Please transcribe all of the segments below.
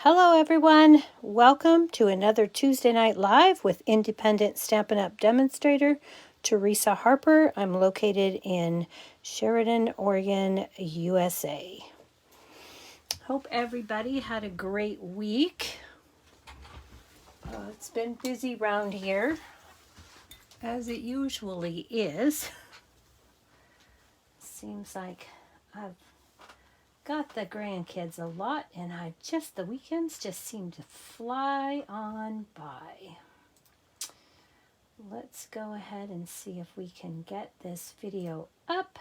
Hello everyone, welcome to another Tuesday Night Live with independent Stampin' Up! Demonstrator, Teresa Harper. I'm located in Sheridan, Oregon, USA. Hope everybody had a great week. It's been busy around here, as it usually is. Seems like I've got the grandkids a lot, and the weekends just seem to fly on by. Let's go ahead and see if we can get this video up.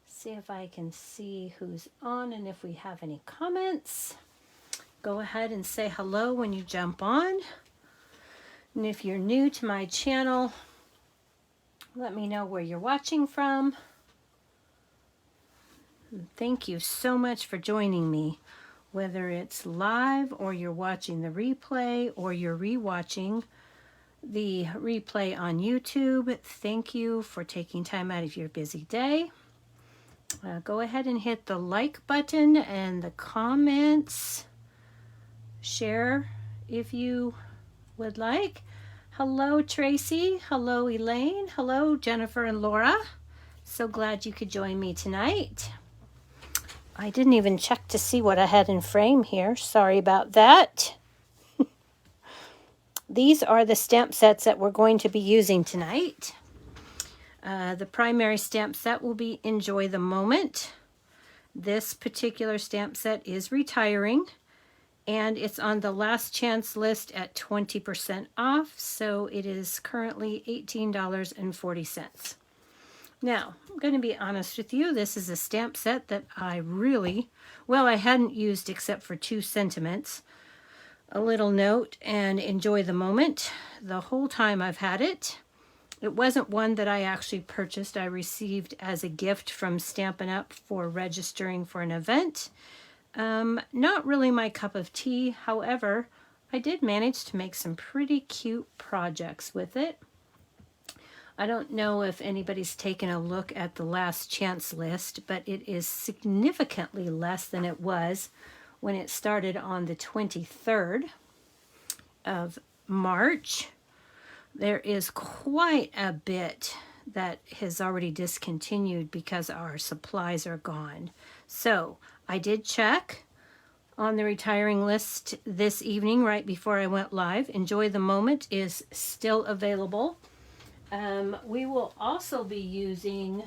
See if I can see who's on and if we have any comments. Go ahead and say hello when you jump on. And if you're new to my channel, let me know where you're watching from. Thank you so much for joining me, whether it's live or you're watching the replay or you're rewatching the replay on YouTube. Thank you for taking time out of your busy day. Go ahead and hit the like button and the comments. Share if you would like. Hello, Tracy. Hello, Elaine. Hello, Jennifer and Laura. So glad you could join me tonight. I didn't even check to see what I had in frame here. Sorry about that. These are the stamp sets that we're going to be using tonight. The primary stamp set will be Enjoy the Moment. This particular stamp set is retiring, and it's on the last chance list at 20% off, so it is currently $18.40. Now, I'm going to be honest with you. This is a stamp set that I hadn't used except for two sentiments. A little note and Enjoy the Moment. The whole time I've had it. It wasn't one that I actually purchased. I received as a gift from Stampin' Up! For registering for an event. Not really my cup of tea. However, I did manage to make some pretty cute projects with it. I don't know if anybody's taken a look at the last chance list, but it is significantly less than it was when it started on the 23rd of March. There is quite a bit that has already discontinued because our supplies are gone. So I did check on the retiring list this evening right before I went live. Enjoy the Moment is still available. We will also be using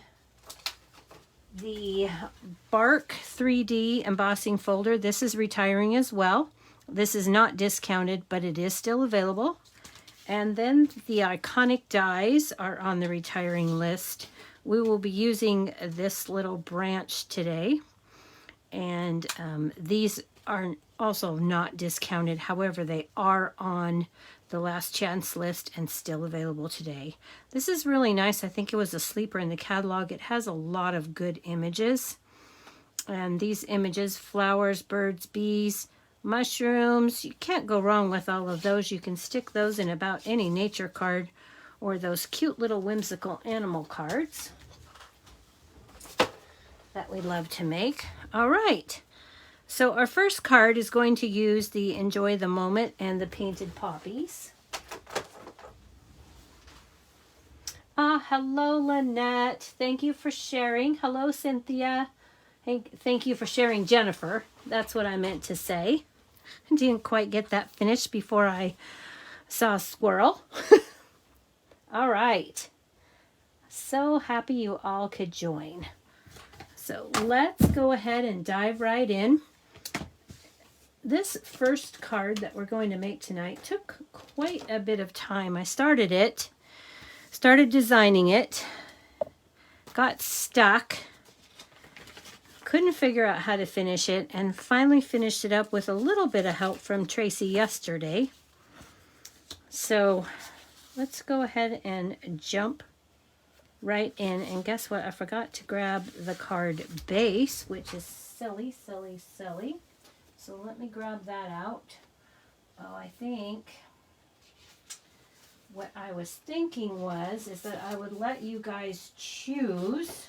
the Bark 3D embossing folder. This is retiring as well. This is not discounted, but it is still available. And then the iconic dies are on the retiring list. We will be using this little branch today. And these are also not discounted. However, they are on the last chance list and still available today. This is really nice. I think it was a sleeper in the catalog. It has a lot of good images. And these images, flowers, birds, bees, mushrooms, you can't go wrong with all of those. You can stick those in about any nature card or those cute little whimsical animal cards that we love to make. All right. So our first card is going to use the Enjoy the Moment and the painted poppies. Hello, Lynette. Thank you for sharing. Hello, Cynthia. Thank you for sharing, Jennifer. That's what I meant to say. I didn't quite get that finished before I saw a squirrel. All right. So happy you all could join. So let's go ahead and dive right in. This first card that we're going to make tonight took quite a bit of time. I started designing it, got stuck, couldn't figure out how to finish it, and finally finished it up with a little bit of help from Tracy yesterday. So let's go ahead and jump right in. And guess what? I forgot to grab the card base, which is silly. So let me grab that out. Oh, I think what I was thinking is that I would let you guys choose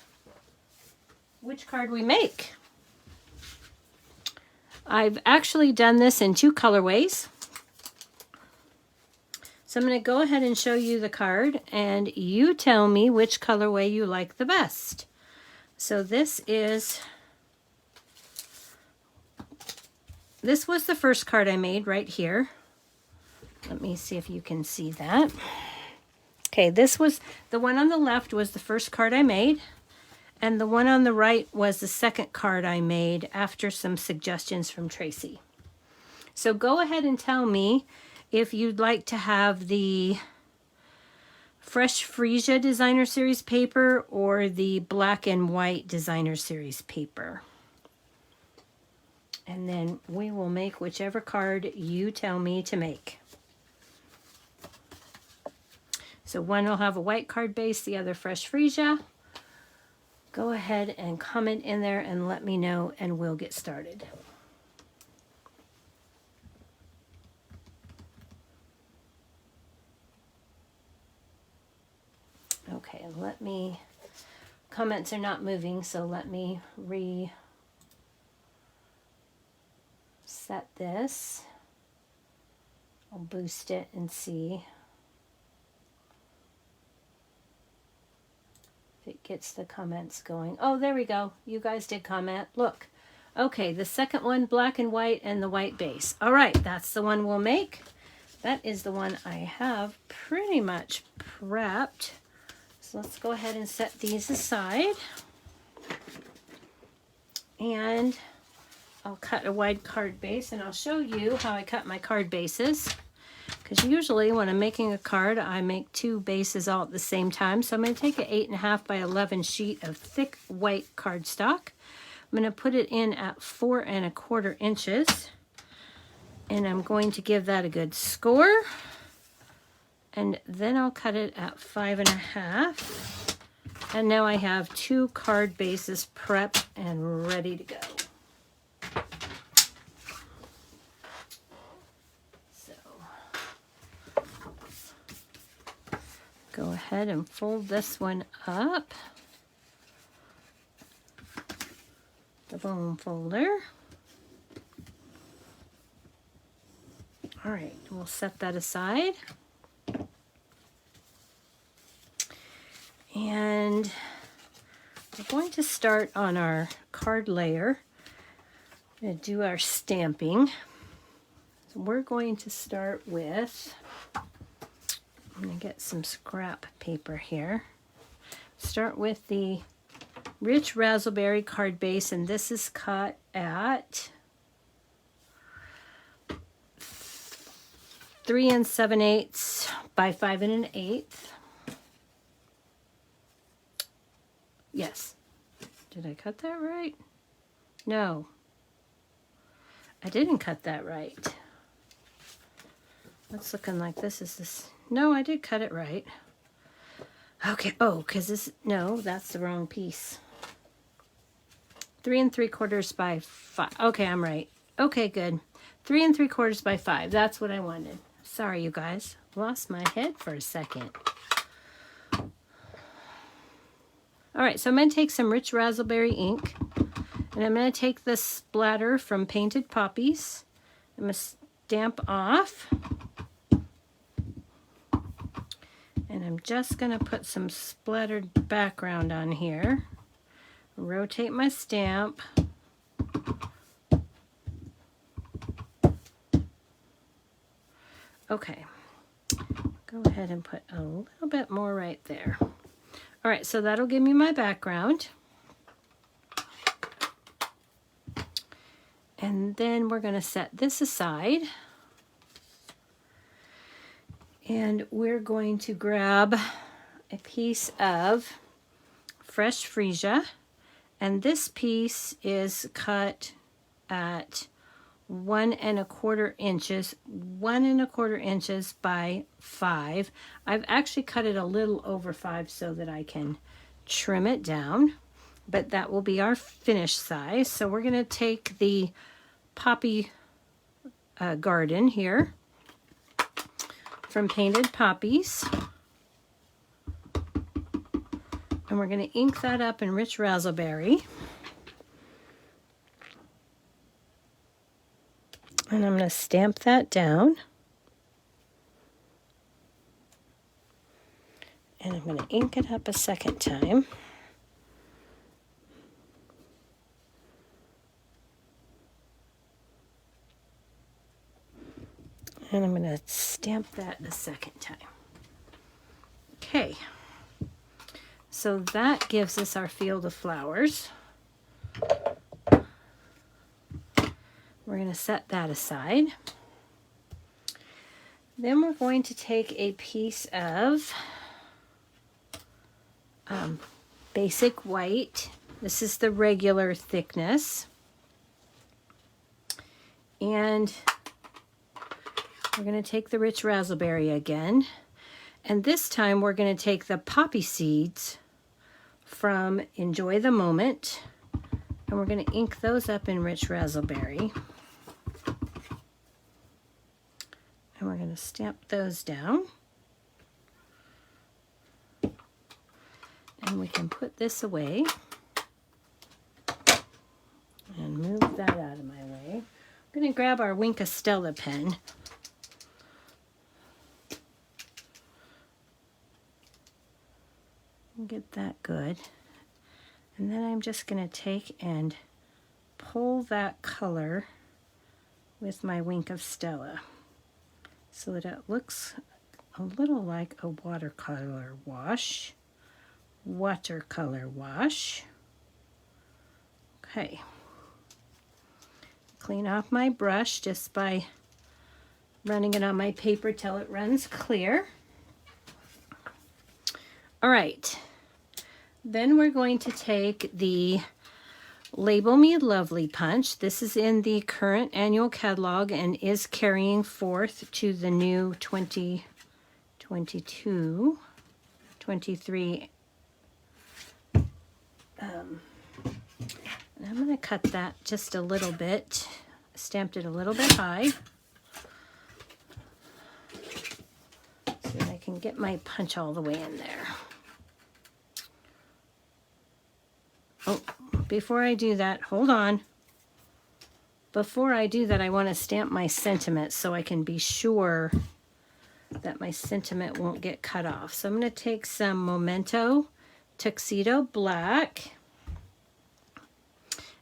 which card we make. I've actually done this in 2 colorways. So I'm going to go ahead and show you the card, and you tell me which colorway you like the best. So this was the first card I made right here. Let me see if you can see that. Okay, this was the one on the left was the first card I made, and the one on the right was the second card I made after some suggestions from Tracy. So go ahead and tell me if you'd like to have the Fresh Freesia Designer Series paper or the Black and White Designer Series paper. And then we will make whichever card you tell me to make. So one will have a white card base, the other Fresh Freesia. Go ahead and comment in there and let me know, and we'll get started. Okay, comments are not moving, so let me reset this. I'll boost it and see if it gets the comments going. Oh, there we go. You guys did comment. Look. Okay, the second one, black and white, and the white base. All right, that's the one we'll make. That is the one I have pretty much prepped. So let's go ahead and set these aside. And I'll cut a wide card base, and I'll show you how I cut my card bases. Because usually when I'm making a card, I make 2 bases all at the same time. So I'm going to take an 8.5 by 11 sheet of thick white cardstock. I'm going to put it in at 4 1/4 inches. And I'm going to give that a good score. And then I'll cut it at 5 1/2. And now I have 2 card bases prepped and ready to go. So go ahead and fold this one up. The bone folder. All right, we'll set that aside. And we're going to start on our card layer. We're going to do our stamping. So we're going to start with, I'm going to get some scrap paper here. Start with the Rich Razzleberry card base, and this is cut at 3 7/8 by 5 1/8. Yes. Did I cut that right? No. I didn't cut that right. That's looking like this is this. No, I did cut it right. Okay. Oh, because this, no, that's the wrong piece. 3 3/4 by 5. Okay, I'm right. Okay, good. 3 3/4 by 5. That's what I wanted. Sorry, you guys. Lost my head for a second. All right, so I'm going to take some Rich Razzleberry ink, and I'm going to take the splatter from Painted Poppies. I'm going to stamp off, and I'm just going to put some splattered background on here. Rotate my stamp. Okay, go ahead and put a little bit more right there. All right, so that'll give me my background. And then we're going to set this aside. And we're going to grab a piece of Fresh Freesia. And this piece is cut at 1 1/4 inches, 1 1/4 inches by 5. I've actually cut it a little over 5 so that I can trim it down, but that will be our finished size. So we're going to take the Poppy garden here from Painted Poppies, and we're going to ink that up in Rich Razzleberry. And I'm going to stamp that down. And I'm going to ink it up a second time. And I'm going to stamp that a second time. Okay. So that gives us our field of flowers. We're going to set that aside. Then we're going to take a piece of basic white. This is the regular thickness. And we're going to take the rich razzleberry again. And this time we're going to take the poppy seeds from Enjoy the Moment. And we're going to ink those up in rich razzleberry. And we're going to stamp those down. And we can put this away. And move that out of my way. I'm going to grab our Wink of Stella pen. And get that good. And then I'm just going to take and pull that color with my Wink of Stella so that it looks a little like a watercolor wash. Watercolor wash. Okay. Clean off my brush just by running it on my paper till it runs clear. All right. Then we're going to take the Label Me Lovely punch. This is in the current annual catalog and is carrying forth to the new 2022, 23. And I'm going to cut that just a little bit. Stamped it a little bit high so that I can get my punch all the way in there. Oh, before I do that, hold on. Before I do that, I want to stamp my sentiment so I can be sure that my sentiment won't get cut off. So I'm going to take some Memento Tuxedo Black.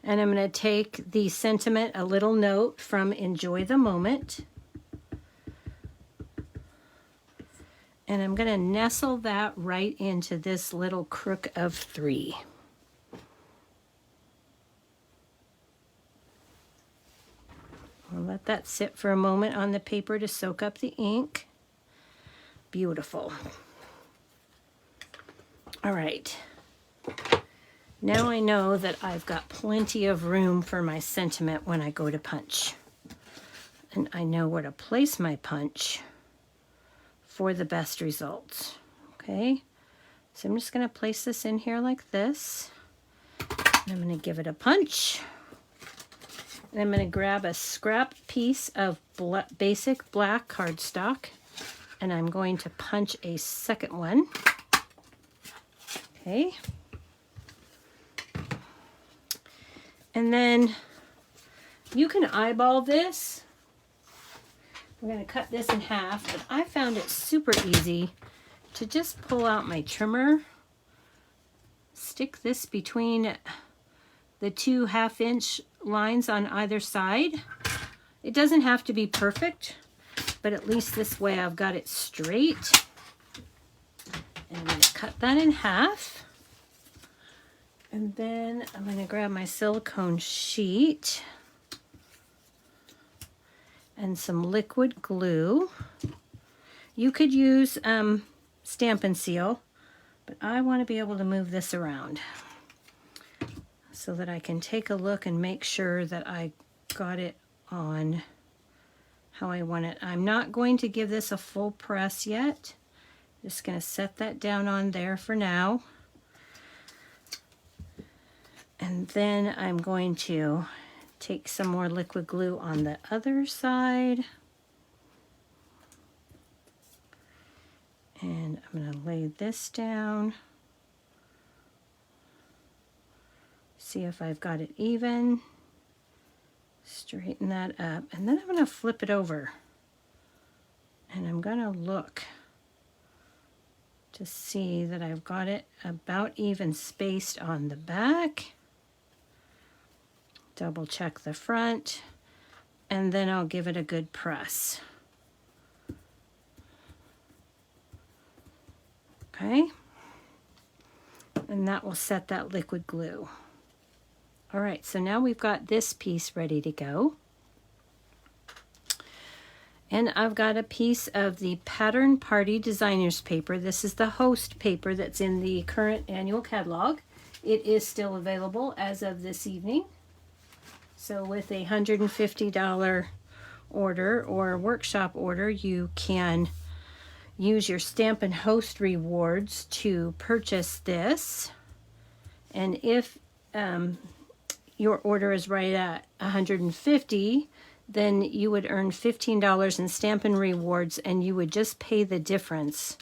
And I'm going to take the sentiment, A Little Note from Enjoy the Moment. And I'm going to nestle that right into this little crook of 3. I'll let that sit for a moment on the paper to soak up the ink. Beautiful. All right. Now I know that I've got plenty of room for my sentiment when I go to punch. And I know where to place my punch for the best results. Okay, so I'm just going to place this in here like this. And I'm going to give it a punch. And I'm going to grab a scrap piece of basic black cardstock. And I'm going to punch a second one. Okay. And then you can eyeball this. I'm going to cut this in half, but I found it super easy to just pull out my trimmer, stick this between the 2 1/2-inch lines on either side. It doesn't have to be perfect, but at least this way I've got it straight. And I'm going to cut that in half. And then I'm going to grab my silicone sheet and some liquid glue. You could use Stampin' Seal, but I want to be able to move this around so that I can take a look and make sure that I got it on how I want it. I'm not going to give this a full press yet. Just going to set that down on there for now. And then I'm going to take some more liquid glue on the other side. And I'm going to lay this down. See if I've got it even. Straighten that up, and then I'm going to flip it over. And I'm going to look to see that I've got it about even spaced on the back. Double check the front, and then I'll give it a good press. Okay, and that will set that liquid glue. All right, so now we've got this piece ready to go. And I've got a piece of the Pattern Party Designers paper. This is the host paper that's in the current annual catalog. It is still available as of this evening. So with a $150 order or workshop order, you can use your Stampin' Host rewards to purchase this. And if your order is right at $150, then you would earn $15 in Stampin' rewards, and you would just pay the difference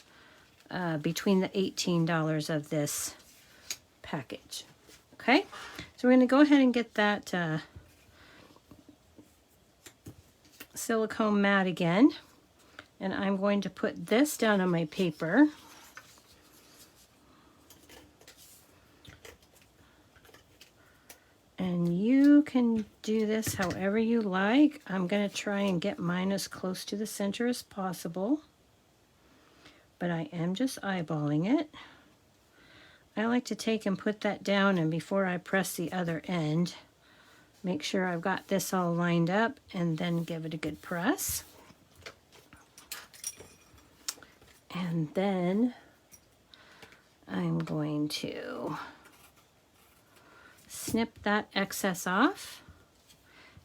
between the $18 of this package. Okay, so we're going to go ahead and get that silicone mat again, and I'm going to put this down on my paper. And you can do this however you like. I'm going to try and get mine as close to the center as possible, but I am just eyeballing it. I like to take and put that down, and before I press the other end, make sure I've got this all lined up, and then give it a good press. And then I'm going to snip that excess off.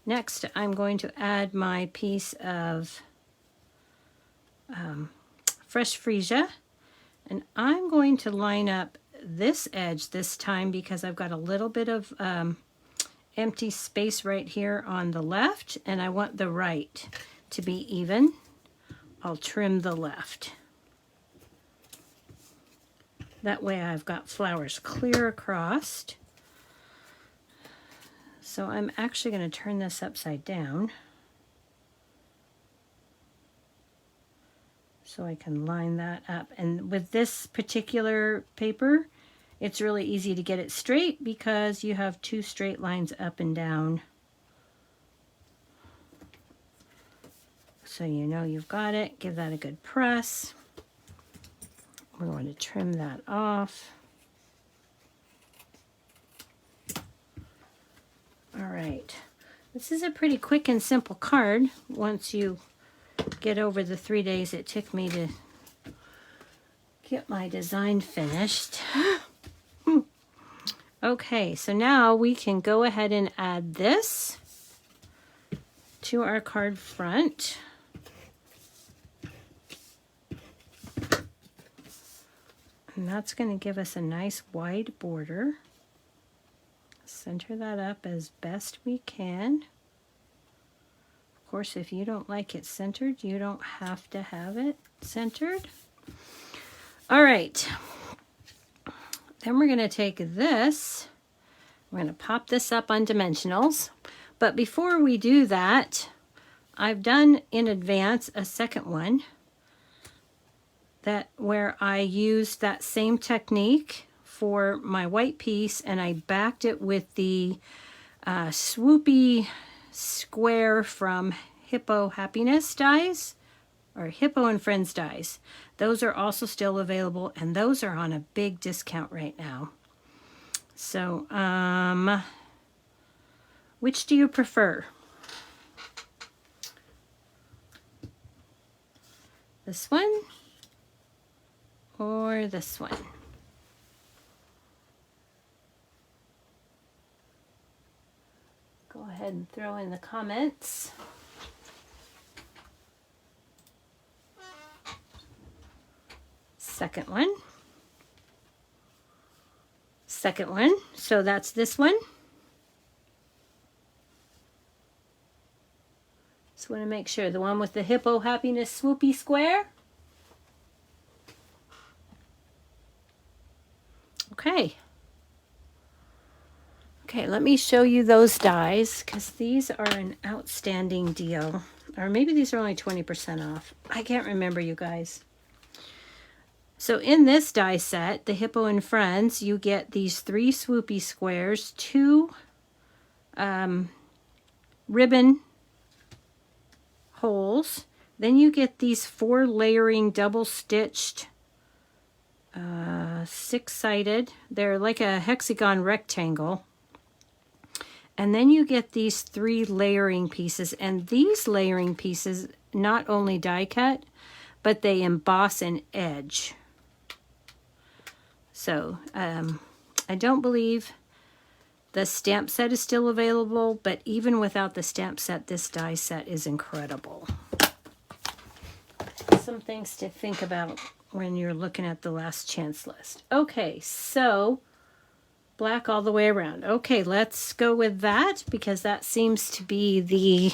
Next, I'm going to add my piece of fresh freesia, and I'm going to line up this edge this time because I've got a little bit of empty space right here on the left, and I want the right to be even. I'll trim the left. That way I've got flowers clear across. So I'm actually going to turn this upside down so I can line that up. And with this particular paper, it's really easy to get it straight because you have two straight lines up and down. So you know you've got it. Give that a good press. We're going to trim that off. All right, this is a pretty quick and simple card once you get over the 3 days it took me to get my design finished. Okay, so now we can go ahead and add this to our card front. And that's going to give us a nice wide border. Center that up as best we can. Of course, if you don't like it centered, you don't have to have it centered. All right. Then we're going to take this. We're going to pop this up on dimensionals. But before we do that, I've done in advance a second one where I used that same technique for my white piece, and I backed it with the swoopy square from Hippo Happiness dies, or Hippo and Friends dies. Those are also still available, and those are on a big discount right now. So, which do you prefer? This one or this one? Go ahead and throw in the comments. Second one. Second one. So that's this one. Just want to make sure. The one with the Hippo Happiness swoopy square. Okay. Okay, right, let me show you those dies because these are an outstanding deal. Or maybe these are only 20% off. I can't remember, you guys. So in this die set, the Hippo and Friends, you get these 3 swoopy squares, 2 ribbon holes. Then you get these 4 layering double-stitched 6-sided. They're like a hexagon rectangle. And then you get these 3 layering pieces. And these layering pieces not only die cut, but they emboss an edge. So I don't believe the stamp set is still available, but even without the stamp set, this die set is incredible. Some things to think about when you're looking at the last chance list. Okay, so black all the way around. Okay, let's go with that because that seems to be the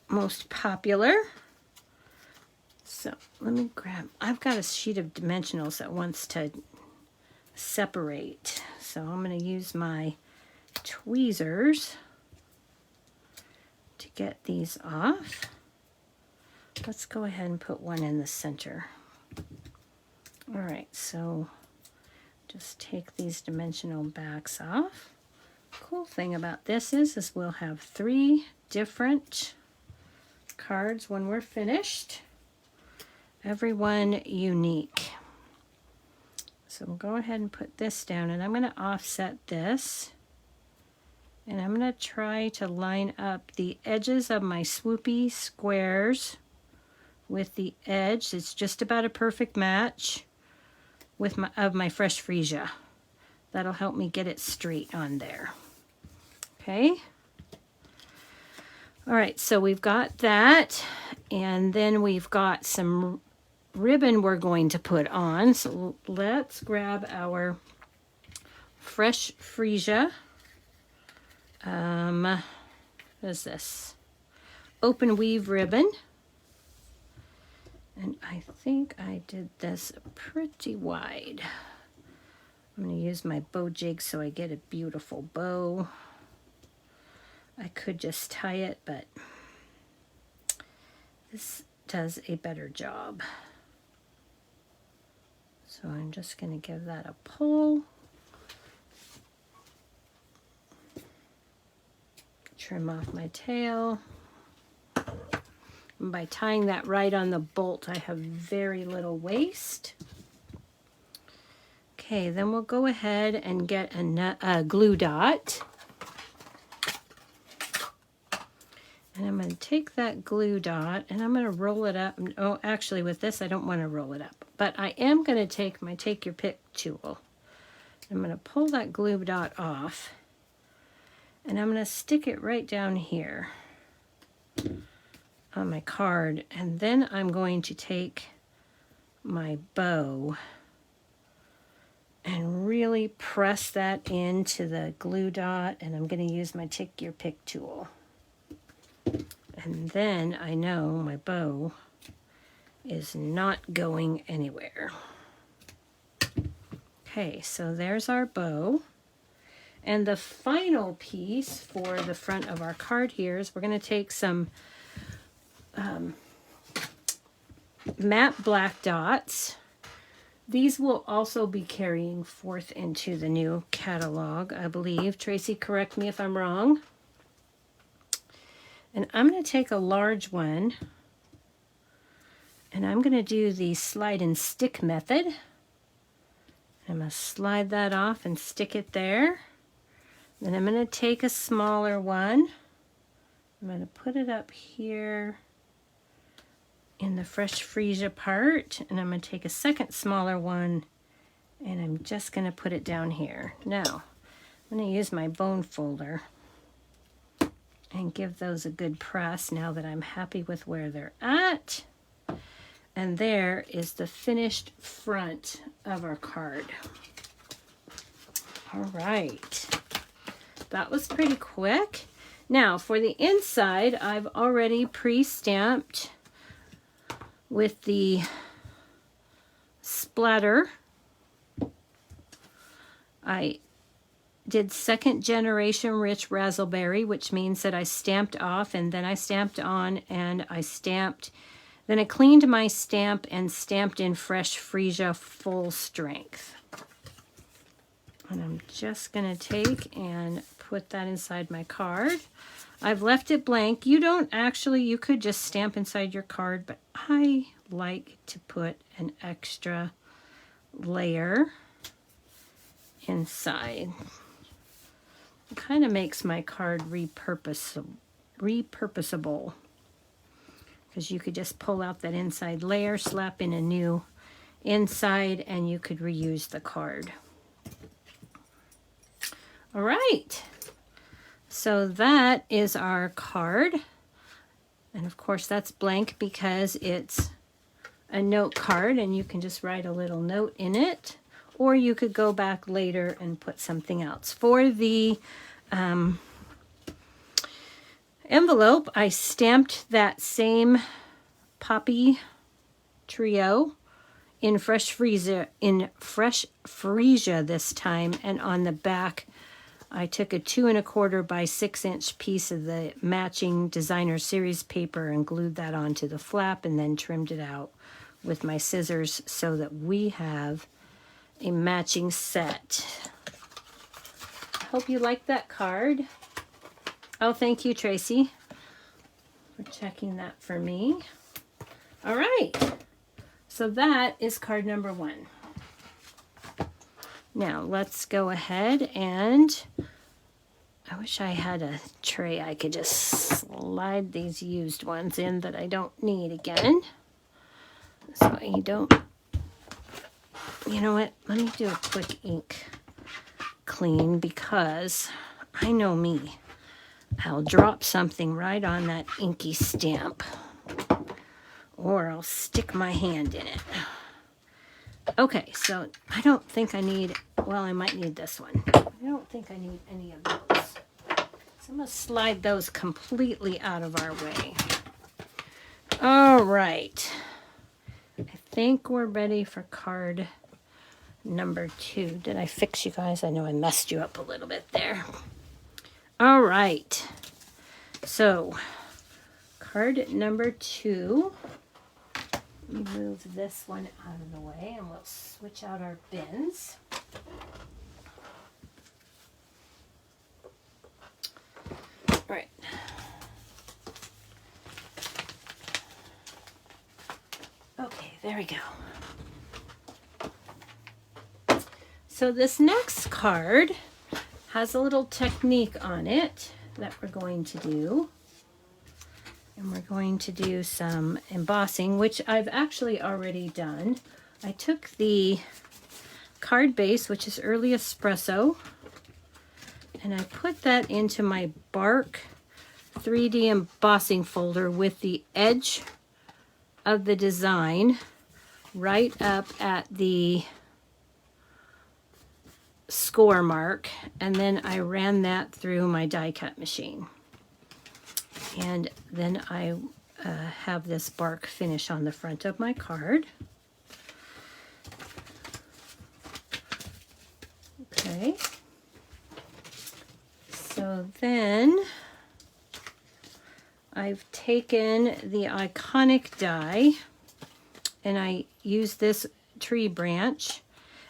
most popular. So let me grab, I've got a sheet of dimensionals that wants to separate. So I'm going to use my tweezers to get these off. Let's go ahead and put one in the center. All right, so just take these dimensional backs off. Cool thing about this is we'll have 3 different cards when we're finished. Every one unique. So we'll go ahead and put this down, and I'm going to offset this. And I'm going to try to line up the edges of my swoopy squares with the edge. It's just about a perfect match with my fresh freesia. That'll help me get it straight on there. Okay. All right, so we've got that, and then we've got some ribbon we're going to put on. So let's grab our fresh freesia. What is this? Open weave ribbon. And I think I did this pretty wide. I'm going to use my bow jig so I get a beautiful bow. I could just tie it, but this does a better job. So I'm just going to give that a pull. Trim off my tail. And by tying that right on the bolt, I have very little waste. Okay, then we'll go ahead and get a glue dot. And I'm going to take that glue dot and I'm going to roll it up. Oh, actually with this, I don't want to roll it up. But I am going to take my Take Your Pick tool. I'm going to pull that glue dot off. And I'm going to stick it right down here on my card. And then I'm going to take my bow and really press that into the glue dot. And I'm going to use my Take Your Pick tool. And then I know my bow is not going anywhere. Okay, so there's our bow. And the final piece for the front of our card here is we're going to take some matte black dots. These will also be carrying forth into the new catalog, I believe. Tracy, correct me if I'm wrong. And I'm going to take a large one, and I'm going to do the slide and stick method. I'm going to slide that off and stick it there. Then I'm going to take a smaller one. I'm going to put it up here in the fresh freesia part, and I'm going to take a second smaller one, and I'm just going to put it down here. Now, I'm going to use my bone folder and give those a good press now that I'm happy with where they're at. And there is the finished front of our card. All right. That was pretty quick. Now, for the inside, I've already pre-stamped with the splatter I did second generation rich razzleberry, which means that I stamped off and then I stamped on and I stamped. Then I cleaned my stamp and stamped in fresh freesia full strength. And I'm just going to take and put that inside my card. I've left it blank. You don't actually, you could just stamp inside your card, but I like to put an extra layer inside. It kind of makes my card repurposable. Because you could just pull out that inside layer, slap in a new inside, and you could reuse the card. All right, so that is our card. And of course that's blank because it's a note card and you can just write a little note in it, or you could go back later and put something else. For the envelope, I stamped that same Poppy trio in fresh freesia this time, and on the back I took a 2 1/4 by 6 inch piece of the matching designer series paper and glued that onto the flap and then trimmed it out with my scissors so that we have a matching set. Hope you like that card. Oh, thank you, Tracy, for checking that for me. All right, so that is card number 1. Now let's go ahead and I wish I had a tray I could just slide these used ones in that I don't need again. So you don't, you know what, let me do a quick ink clean because I know me. I'll drop something right on that inky stamp or I'll stick my hand in it. Okay, so I don't think I need, well, I might need this one. I don't think I need any of those. So I'm going to slide those completely out of our way. All right. I think we're ready for card number 2. Did I fix you guys? I know I messed you up a little bit there. All right. So, card number 2. Move this one out of the way and we'll switch out our bins. All right. Okay, there we go. So this next card has a little technique on it that we're going to do. And we're going to do some embossing, which I've actually already done. I took the card base, which is Early Espresso, and I put that into my Bark 3D embossing folder with the edge of the design right up at the score mark, and then I ran that through my die cut machine. And then I have this bark finish on the front of my card. Okay. So then I've taken the iconic die and I use this tree branch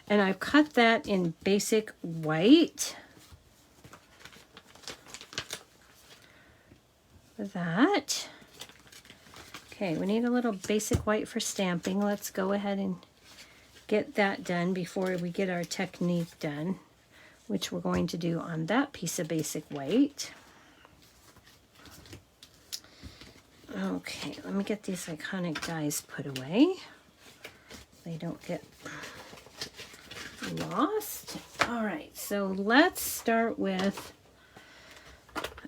and I've cut that in basic white. That. Okay, we need a little basic white for stamping. Let's go ahead and get that done before we get our technique done, which we're going to do on that piece of basic white. Okay, let me get these iconic dies put away. They don't get lost. All right, so let's start with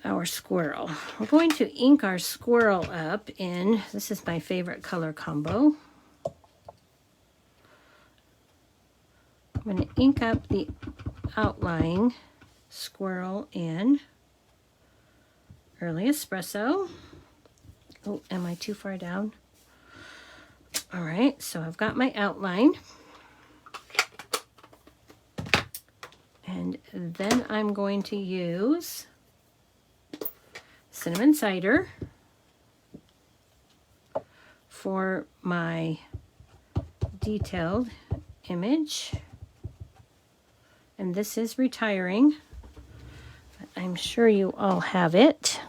our squirrel. We're going to ink our squirrel up in, this is my favorite color combo. I'm going to ink up the outline squirrel in Early Espresso. Oh, am I too far down? All right, so I've got my outline. And then I'm going to use cinnamon cider for my detailed image. And this is retiring, but I'm sure you all have it.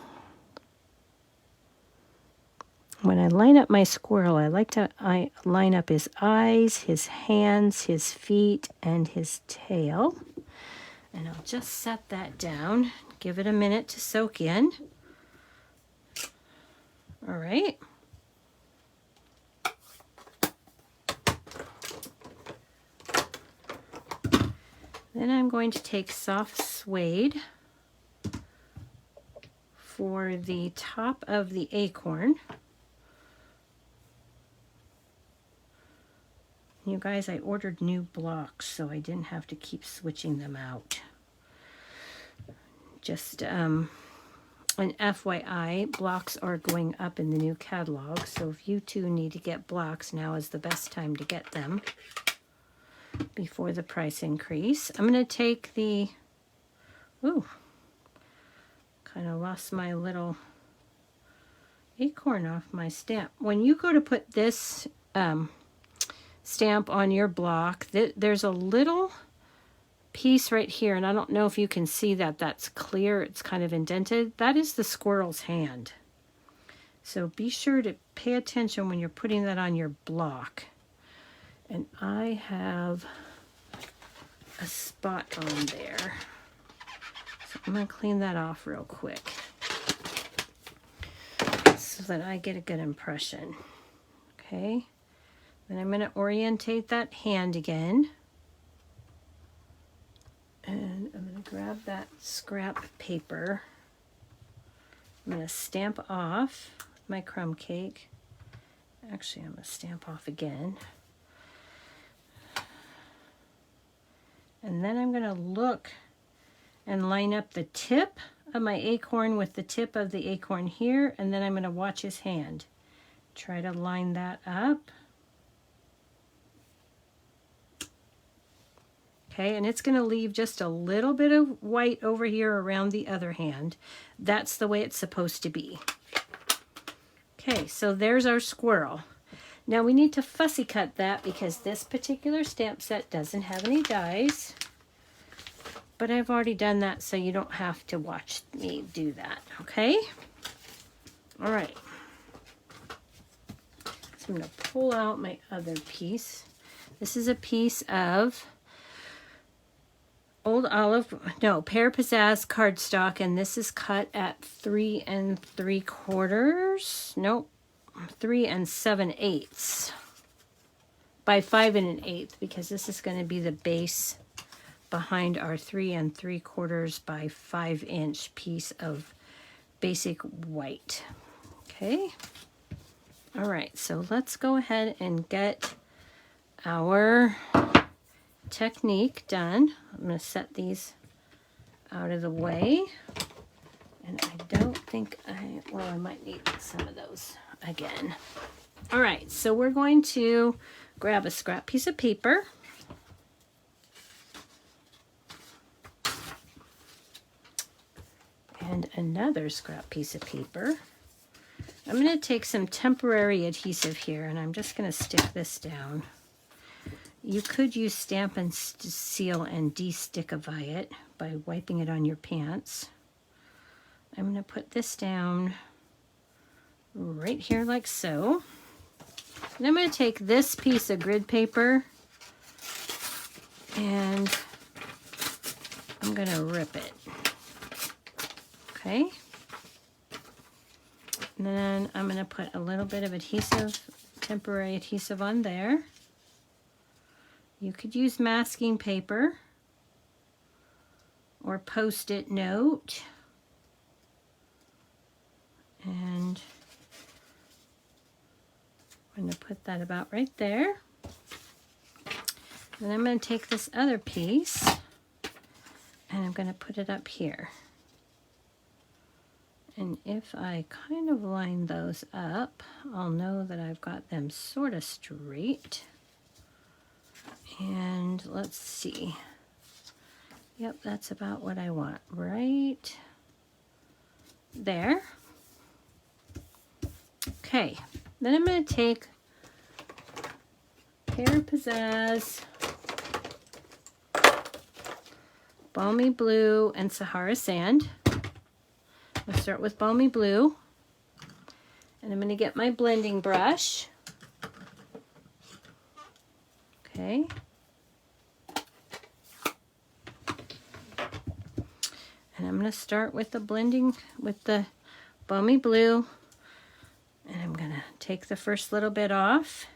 When I line up my squirrel, I like to line up his eyes, his hands, his feet, and his tail. And I'll just set that down, give it a minute to soak in. All right. Then I'm going to take soft suede for the top of the acorn. You guys, I ordered new blocks, so I didn't have to keep switching them out. Just an FYI, blocks are going up in the new catalog, so if you too need to get blocks, now is the best time to get them before the price increase. I'm going to take the, ooh, kind of lost my little acorn off my stamp. When you go to put this stamp on your block, there's a little piece right here, and I don't know if you can see that. That's clear. It's kind of indented. That is the squirrel's hand. So be sure to pay attention when you're putting that on your block. And I have a spot on there. So I'm going to clean that off real quick so that I get a good impression. Okay. Then I'm going to orientate that hand again. And I'm going to grab that scrap paper. I'm going to stamp off my crumb cake. Actually, I'm going to stamp off again. And then I'm going to look and line up the tip of my acorn with the tip of the acorn here. And then I'm going to watch his hand. Try to line that up. Okay, and it's going to leave just a little bit of white over here around the other hand. That's the way it's supposed to be. Okay, so there's our squirrel. Now we need to fussy cut that because this particular stamp set doesn't have any dies. But I've already done that, so you don't have to watch me do that, okay? All right. So I'm going to pull out my other piece. This is a piece of Old Olive, no, Pear Pizzazz cardstock, and this is cut at 3 3/4. Nope, 3 7/8 by 5 1/8, because this is going to be the base behind our 3 3/4 by 5" piece of basic white. Okay. All right, so let's go ahead and get our technique done. I'm going to set these out of the way, and I don't think I might need some of those again. All right, so we're going to grab a scrap piece of paper, and another scrap piece of paper. I'm going to take some temporary adhesive here, and I'm just going to stick this down. You could use Stampin' Seal and de-stickify it by wiping it on your pants. I'm going to put this down right here like so. And I'm going to take this piece of grid paper and I'm going to rip it. Okay. And then I'm going to put a little bit of adhesive, temporary adhesive on there. You could use masking paper or Post-it note. And I'm going to put that about right there. Then I'm going to take this other piece and I'm going to put it up here. And if I kind of line those up, I'll know that I've got them sort of straight. And let's see. Yep, that's about what I want right there. Okay, then I'm going to take Pear Pizzazz, Balmy Blue, and Sahara Sand. I'll start with Balmy Blue, and I'm going to get my blending brush. Okay. And I'm going to start with the blending with the Balmy Blue, and I'm going to take the first little bit off,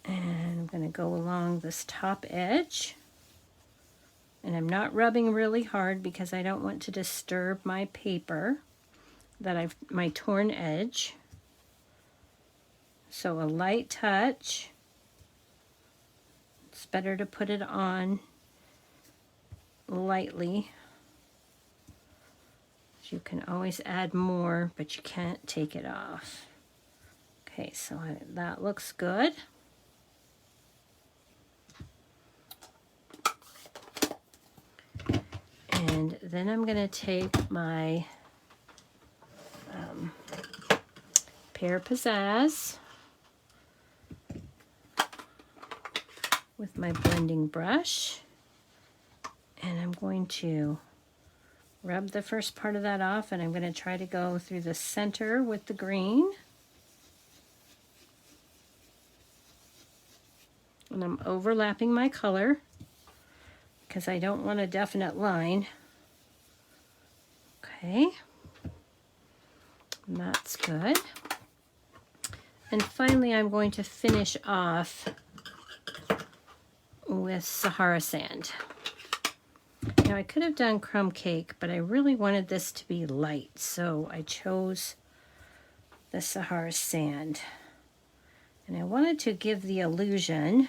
and I'm going to go along this top edge, and I'm not rubbing really hard because I don't want to disturb my paper that my torn edge. So a light touch. It's better to put it on lightly. You can always add more, but you can't take it off. Okay, so that looks good. And then I'm going to take my Pear Pizzazz with my blending brush, and I'm going to rub the first part of that off, and I'm going to try to go through the center with the green. And I'm overlapping my color because I don't want a definite line. Okay, and that's good. And finally, I'm going to finish off with Sahara Sand. Now I could have done crumb cake, but I really wanted this to be light, so I chose the Sahara Sand. And I wanted to give the illusion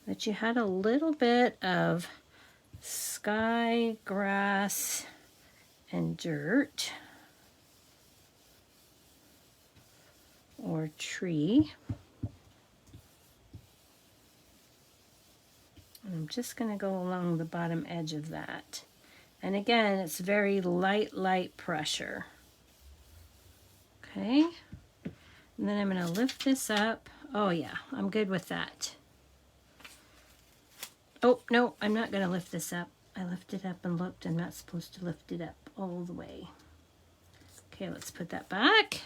that you had a little bit of sky, grass, and dirt, or tree. And I'm just going to go along the bottom edge of that. And again, it's very light pressure. Okay. And then I'm going to lift this up. Oh yeah, I'm good with that. Oh, no, I'm not going to lift this up. I lifted up and looked. I'm not supposed to lift it up all the way. Okay, let's put that back.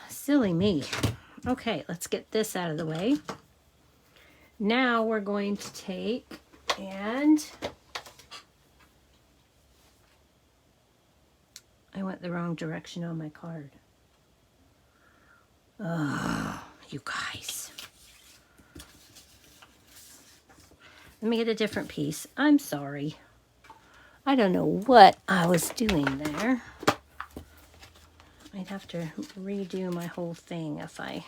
Silly me. Okay, let's get this out of the way. Now we're going to take and I went the wrong direction on my card. Oh, you guys. Let me get a different piece. I'm sorry. I don't know what I was doing there. I'd have to redo my whole thing if I...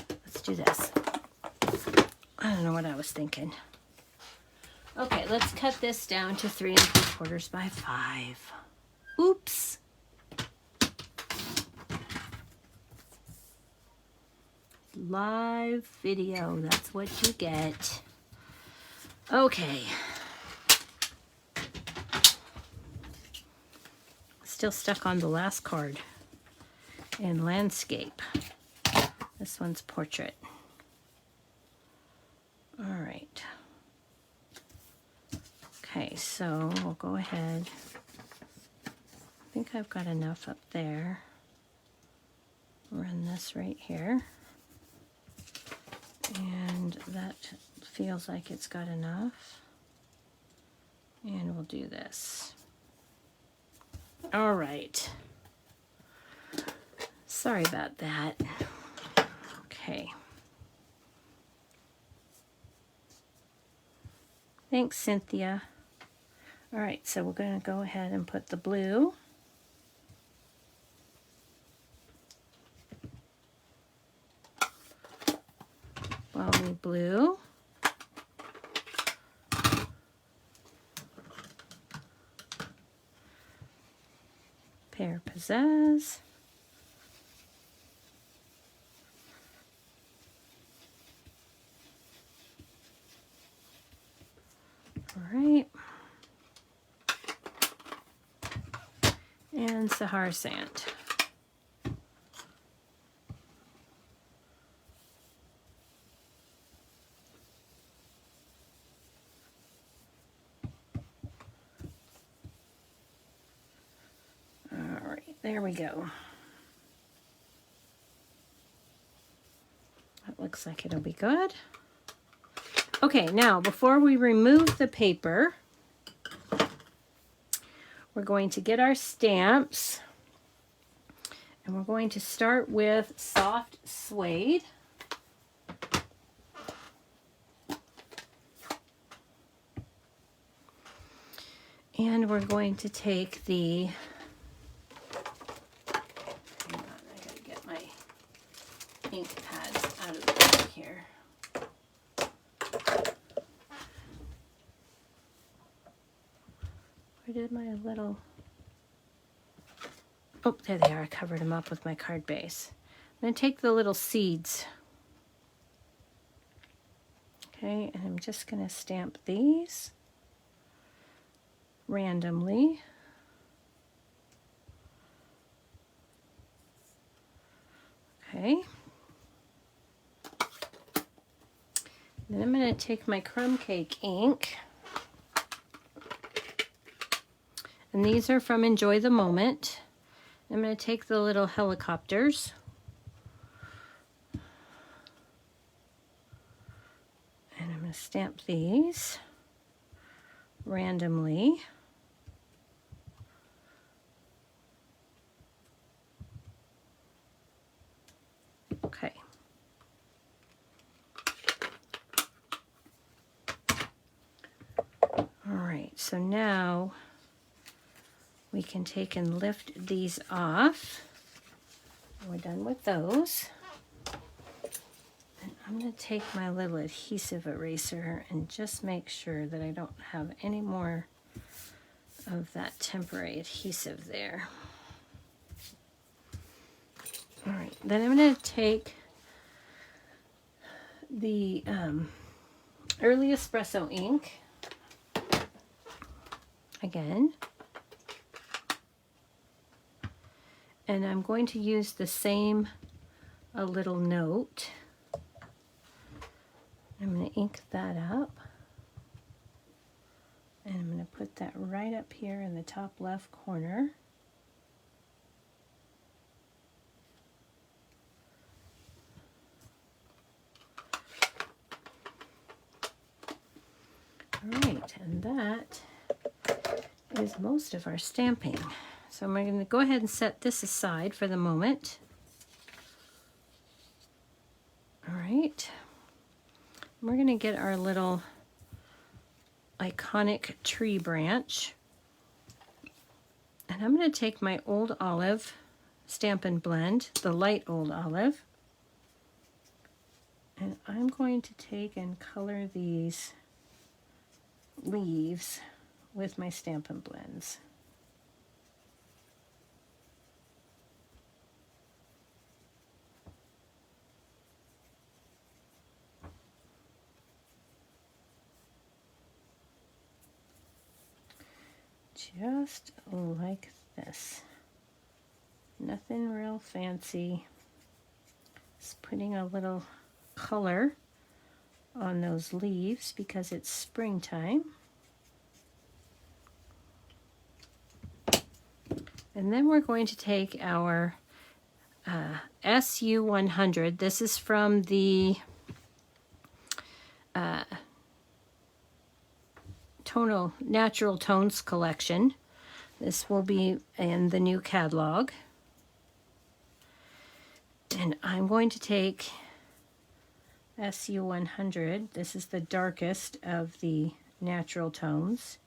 Let's do this. I don't know what I was thinking. Okay, let's cut this down to 3 3/4 by 5. Oops. Live video, that's what you get. Okay. Still stuck on the last card in landscape. This one's portrait. All right. Okay, so we'll go ahead. I think I've got enough up there. Run this right here. And that feels like it's got enough. And we'll do this. All right. Sorry about that. Okay. Thanks, Cynthia. All right, so we're going to go ahead and put the blue. Balmy blue. Pear Pizzazz. and Sahara Sand. All right, there we go. That looks like it'll be good. Okay, now before we remove the paper, we're going to get our stamps, and we're going to start with soft suede. And we're going to take the, hang on, I gotta get my ink pads out of the way here. Where did my little, oh, there they are. I covered them up with my card base. I'm going to take the little seeds. Okay, and I'm just going to stamp these randomly. Okay. Then I'm going to take my crumb cake ink. And these are from Enjoy the Moment. I'm going to take the little helicopters. And I'm going to stamp these randomly. Okay. All right, so now we can take and lift these off. We're done with those. And I'm going to take my little adhesive eraser and just make sure that I don't have any more of that temporary adhesive there. All right, then I'm going to take the early espresso ink again. And I'm going to use the same A Little Note. I'm going to ink that up. And I'm going to put that right up here in the top left corner. All right, and that is most of our stamping. So I'm going to go ahead and set this aside for the moment. All right. We're going to get our little iconic tree branch. And I'm going to take my Old Olive Stampin' Blend, the light Old Olive. And I'm going to take and color these leaves with my Stampin' Blends. Just like this. Nothing real fancy. Just putting a little color on those leaves because it's springtime. And then we're going to take our SU100. This is from the Natural Tones collection. This will be in the new catalog. And I'm going to take SU100. This is the darkest of the natural tones,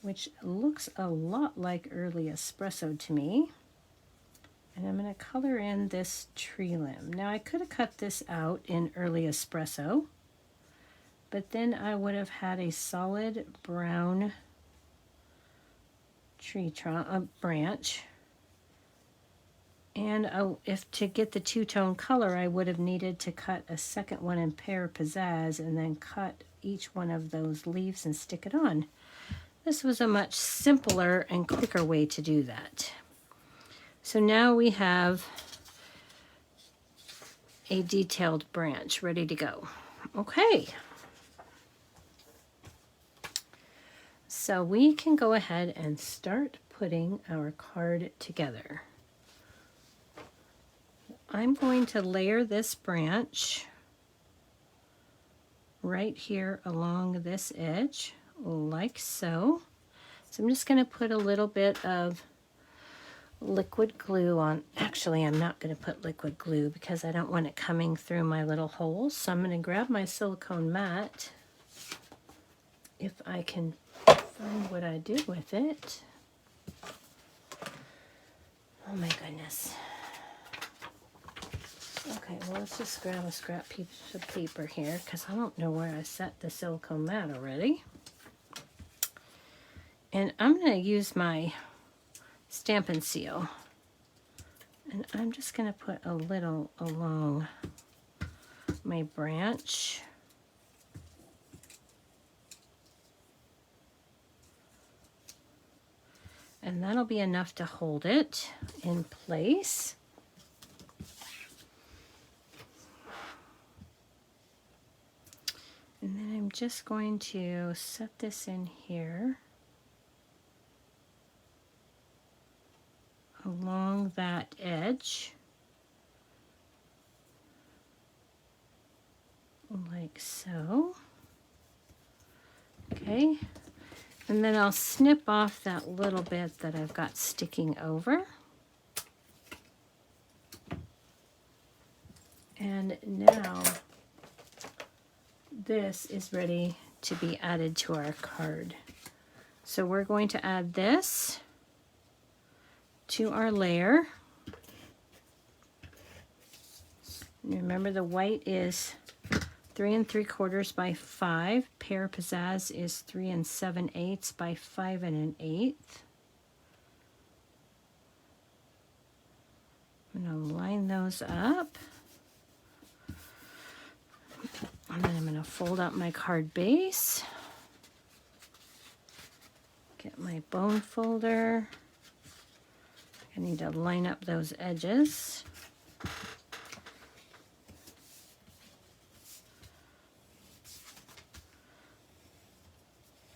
which looks a lot like early espresso to me. And I'm going to color in this tree limb. Now I could have cut this out in early espresso, but then I would have had a solid brown tree branch. And if to get the two-tone color, I would have needed to cut a second one in Pear Pizzazz and then cut each one of those leaves and stick it on. This was a much simpler and quicker way to do that. So now we have a detailed branch ready to go. Okay. So we can go ahead and start putting our card together. I'm going to layer this branch right here along this edge, like so. So I'm just going to put a little bit of liquid glue on. Actually, I'm not going to put liquid glue because I don't want it coming through my little holes. So I'm going to grab my silicone mat, if I can find what I do with it. Oh my goodness. Okay, well, let's just grab a scrap piece of paper here because I don't know where I set the silicone mat already. And I'm going to use my Stampin' Seal. And I'm just going to put a little along my branch. And that'll be enough to hold it in place. And then I'm just going to set this in here along that edge, like so. Okay, and then I'll snip off that little bit that I've got sticking over. And now this is ready to be added to our card. So we're going to add this to our layer. Remember, the white is 3 3/4 by 5. Pear Pizzazz is 3 7/8 by 5 1/8. I'm going to line those up. And then I'm going to fold out my card base. Get my bone folder. I need to line up those edges.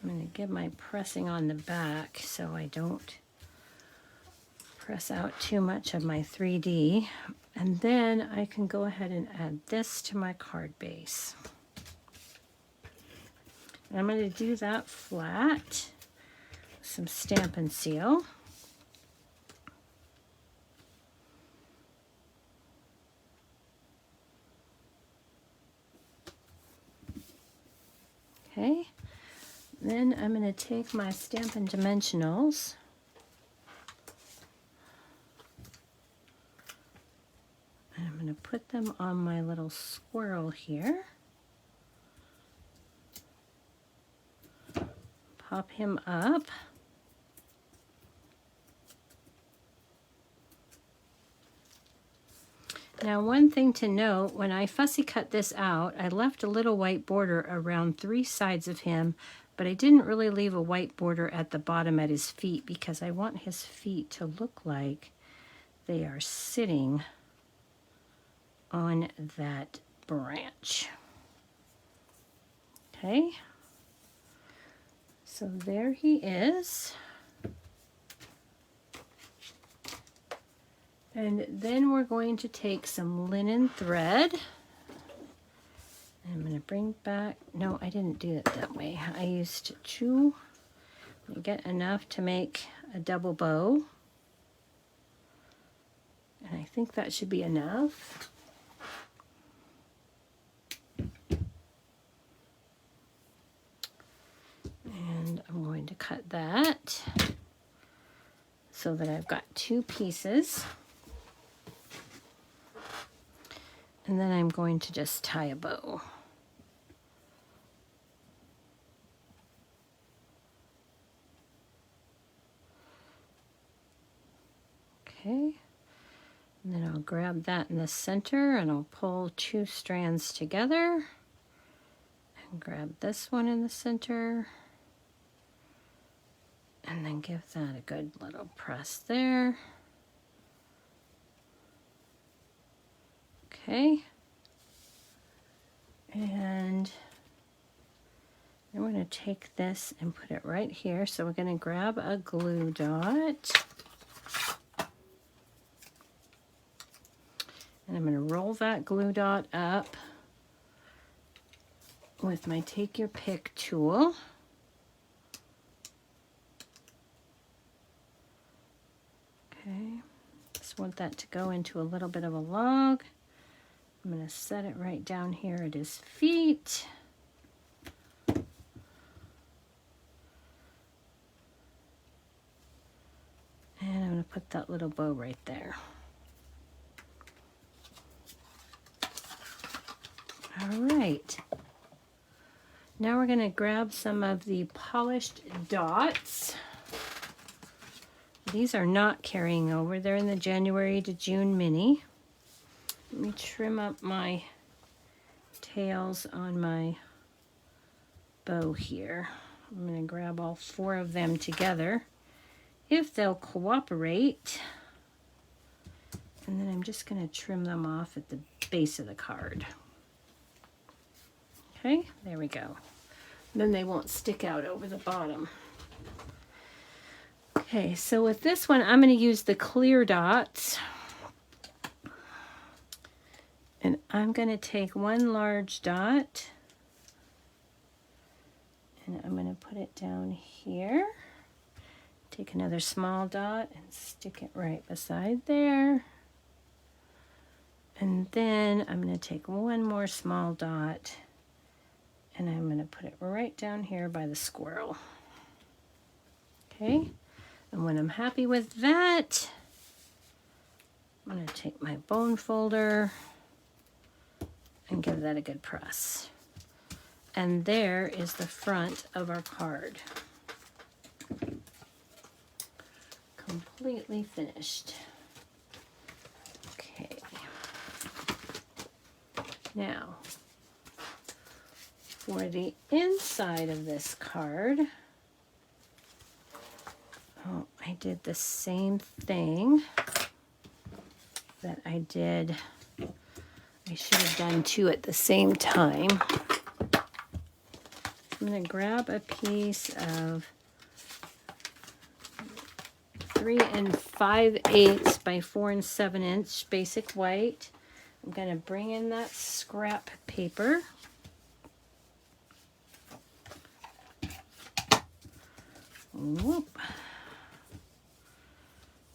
I'm going to give my pressing on the back so I don't press out too much of my 3D. And then I can go ahead and add this to my card base. And I'm going to do that flat with some Stampin' Seal. Okay, then I'm going to take my Stampin' Dimensionals and I'm going to put them on my little squirrel here. Pop him up. Now, one thing to note, when I fussy cut this out, I left a little white border around 3 sides of him, but I didn't really leave a white border at the bottom at his feet because I want his feet to look like they are sitting on that branch. Okay, so there he is. And then we're going to take some linen thread. I'm going to bring back, no, I didn't do it that way. I used 2. I get enough to make a double bow. And I think that should be enough. And I'm going to cut that so that I've got 2 pieces. And then I'm going to just tie a bow. Okay, and then I'll grab that in the center and I'll pull 2 strands together and grab this one in the center and then give that a good little press there. Okay. And then we're going to take this and put it right here. So we're going to grab a glue dot. And I'm going to roll that glue dot up with my Take Your Pick tool. Okay, just want that to go into a little bit of a log. I'm going to set it right down here at his feet. And I'm going to put that little bow right there. All right. Now we're going to grab some of the polished dots. These are not carrying over. They're in the January to June mini. Let me trim up my tails on my bow here. I'm going to grab all 4 of them together, if they'll cooperate. And then I'm just going to trim them off at the base of the card. Okay, there we go. Then they won't stick out over the bottom. Okay, so with this one, I'm going to use the clear dots. And I'm going to take one large dot. And I'm going to put it down here. Take another small dot and stick it right beside there. And then I'm going to take one more small dot. And I'm going to put it right down here by the squirrel. Okay, and when I'm happy with that, I'm going to take my bone folder and give that a good press. And there is the front of our card. Completely finished. Okay. Now, for the inside of this card, I did the same thing that I did. I should have done 2 at the same time. I'm going to grab a piece of 3 5/8 by 4 7/inch basic white. I'm going to bring in that scrap paper. Whoop.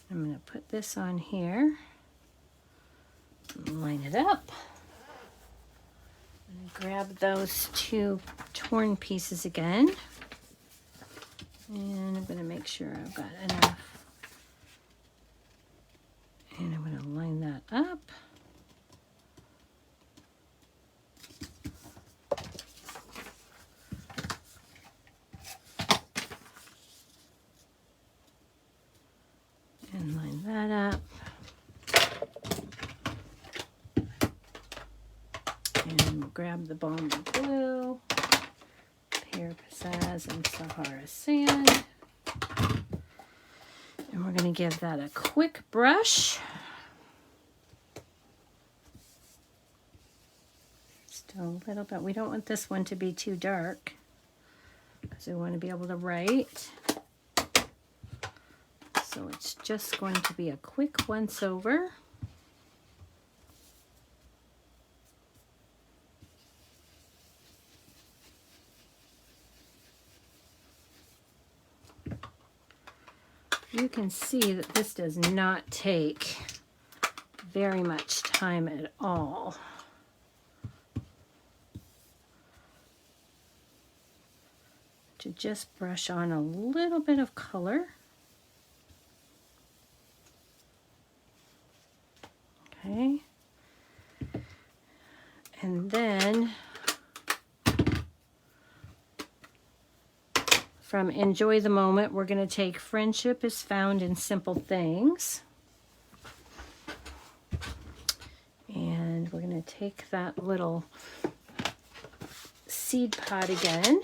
I'm going to put this on here, line it up, and grab those 2 torn pieces again, and I'm going to make sure I've got enough, and I'm going to line that up. And line that up. And we'll grab the Balm of Blue, Pear Pizzazz, and Sahara Sand. And we're going to give that a quick brush. Still a little bit. We don't want this one to be too dark because we want to be able to write. So it's just going to be a quick once over. You can see that this does not take very much time at all. To just brush on a little bit of color. Okay, and then from Enjoy the Moment, we're going to take Friendship is Found in Simple Things. And we're going to take that little seed pod again.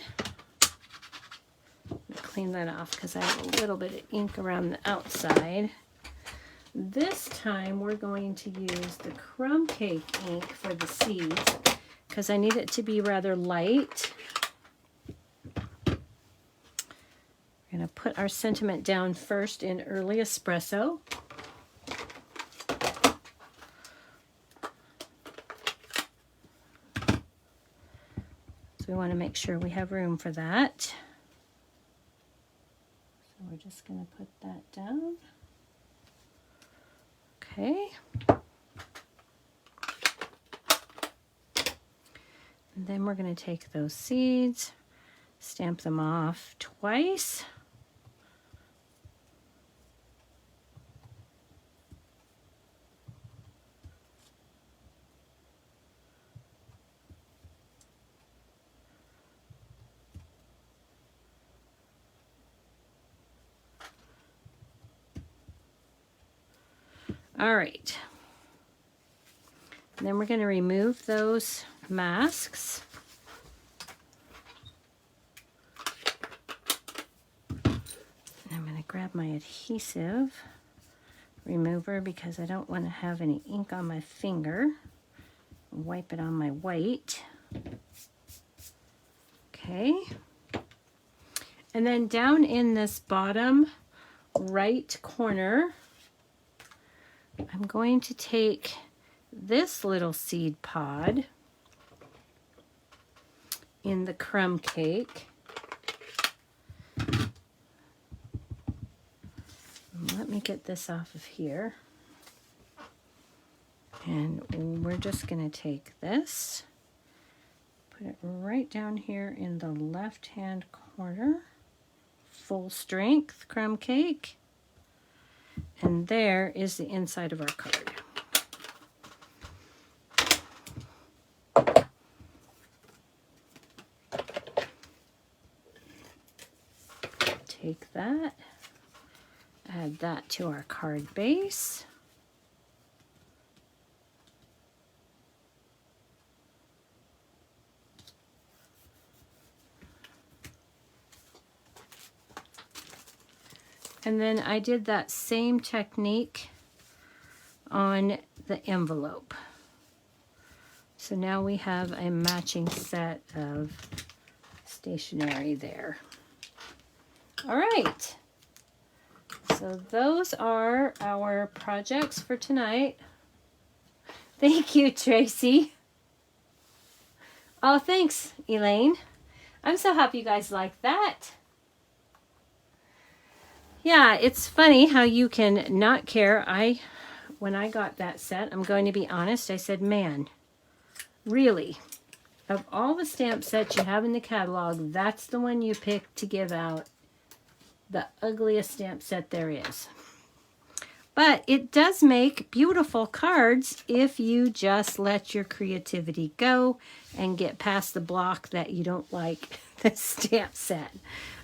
Clean that off because I have a little bit of ink around the outside. This time we're going to use the crumb cake ink for the seeds because I need it to be rather light. We're going to put our sentiment down first in early espresso. So we want to make sure we have room for that. So we're just going to put that down. Okay. And then we're going to take those seeds, stamp them off twice. All right, and then we're going to remove those masks. And I'm going to grab my adhesive remover because I don't want to have any ink on my finger. Wipe it on my white. Okay, and then down in this bottom right corner, I'm going to take this little seed pod in the crumb cake. Let me get this off of here. And we're just going to take this, put it right down here in the left-hand corner, full strength crumb cake. And there is the inside of our card. Take that, add that to our card base. And then I did that same technique on the envelope. So now we have a matching set of stationery there. All right. So those are our projects for tonight. Thank you, Tracy. Oh, thanks, Elaine. I'm so happy you guys like that. Yeah, it's funny how you can not care. When I got that set, I'm going to be honest, I said, man, really, of all the stamp sets you have in the catalog, that's the one you picked to give out. The ugliest stamp set there is. But it does make beautiful cards if you just let your creativity go and get past the block that you don't like the stamp set.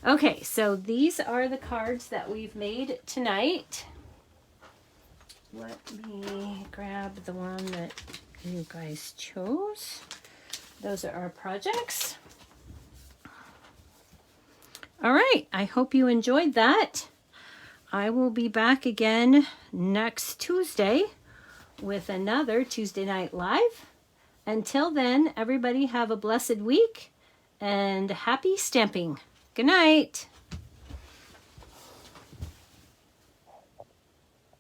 Okay, so these are the cards that we've made tonight. Let me grab the one that you guys chose. Those are our projects. All right, I hope you enjoyed that. I will be back again next Tuesday with another Tuesday Night Live. Until then, everybody have a blessed week and happy stamping. Good night.